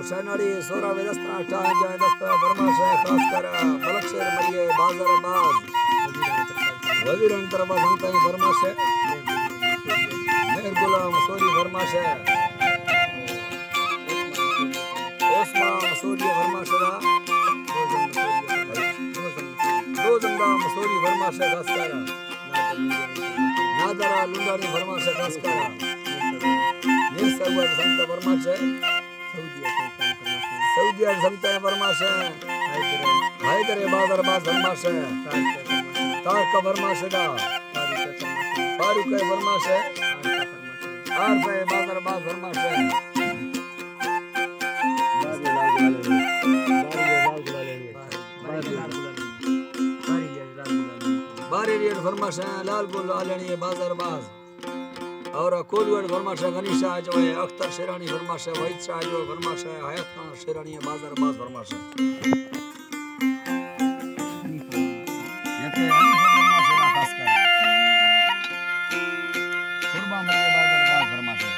शनाड़ी सोरा वेदस्ता टाय जाय दस्ता फरमाश है खास कर मलक शेर मरिए बाजार बाज वजीर अंतर बसंत है फरमाश है मेहर गुलाम सोरी फरमाश है ओस्मा मसूरी फरमाश है दो जंदा मसूरी फरमाश है खास कर नादरा लुंडानी फरमाश है खास कर ने सर्वर संत फरमाश है सऊदी संत फरमाश है हैदर बाजार बाज फरमाश है तारक फरमाश है फारूक फरमाश है आरफ बाजार बाज फरमाश है बारी फरमाश है लाल गुल आलनी बाजार बाज और कोलवड फरमाश है गनीशा जो है अख्तर शेरानी फरमाश है वहीद शाह जो फरमाश है हयात खान शेरानी बाजार बाज फरमाश है ये तो फरमाश है खास कर कुर्बान के बाजार बाज फरमाश है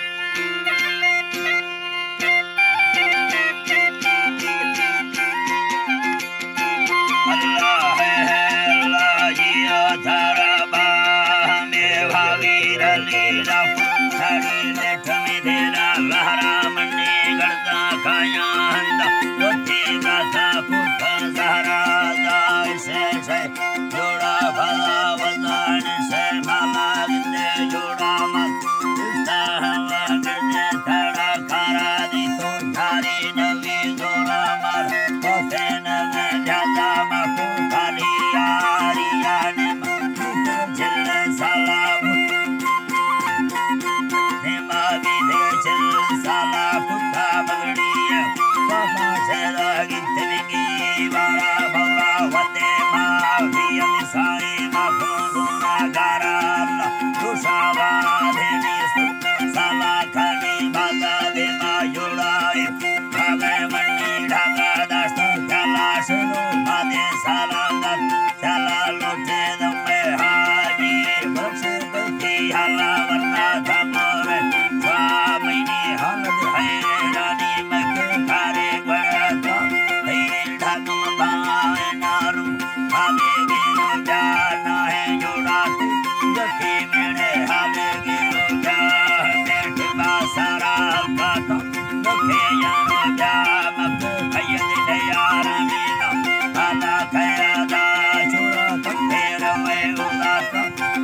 अल्लाह है अल्लाह जिया थारा बा में भावीर लीला थारी लेठ में देला लहरा मन्ने गड़ता खाया हंदा रोटी गाथा पुत्र सहरा दाई से जोड़ा भला वजान से माला गिंदे जोड़ा मत उल्टा हवा गिरने थड़ा खारा दी तो थारी नवी जोड़ा मर कोफेन में जाजा मकू खाली यारी याने जिल साला साला पुट्ठा बगड़िया पापा शेरा गितनी वाला बौरा वंदे माफी अमिसाई माफूना गारा दुशावा देवी साला खनी बाजा दे मायुड़ाई भागे मन्नी ढाका दस्त चला शुरू मादे साला दत चला लोटे दम्बे हानी बख्श गई हाला वरना धमोरे स्वामिनी हालत है रानी मके थारे गड़ा है ढाकम बाए नारू हाले गिरो जाना है जोड़ा दखी मेरे हाले गिरो जा बैठ बासारा काता दखे यानो जा मके खयद ने यार मीना हाला खया दा छोरा तखे रवे उदाता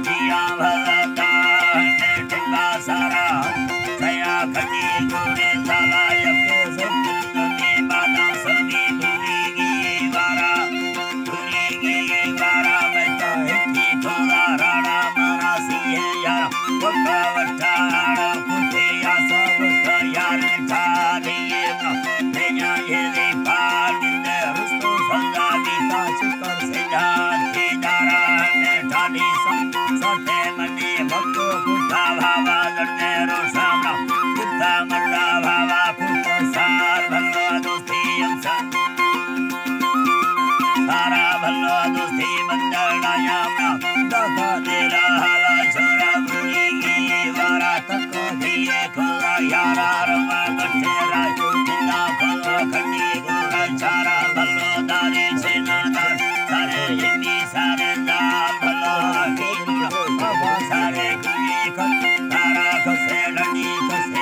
जिया भला बैठ बासारा खटी गोरे साला यके सत्तनी बादा समी दुनीगी वारा बेटा हिटी थोड़ा राड़ा मरासी है यार वक्का वट्टाड़ा पुते आसा वक्का यार ठालिए ना तेजा ये ले पार दिंदे रुस्तो संगा बीता चिकर से जाती दारा में ठाली सते मनी वक्को पुठा भावा लड़ने रोशाना मल्ला भावा पुत्र सार भल्लो दोस्ती अंसा सारा भल्लो दोस्ती बंदड़ा यामना दादा तेरा हाला छोरा बुरी की वारा तक दिए खुला यारा रमा कट्टे राजू जिंदा खुला खंडी गोरा चारा भल्लो दारी सेनादार सारे यमी सारे दाल भल्लो कीड़ा बाबा सारे कुली खत तारा खसे लड़ी खसे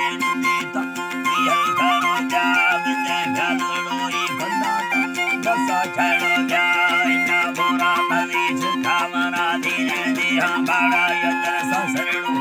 छड़ो जाए ना बुरा मरीज खावना दीने दिया बड़ा यत्र ससरणु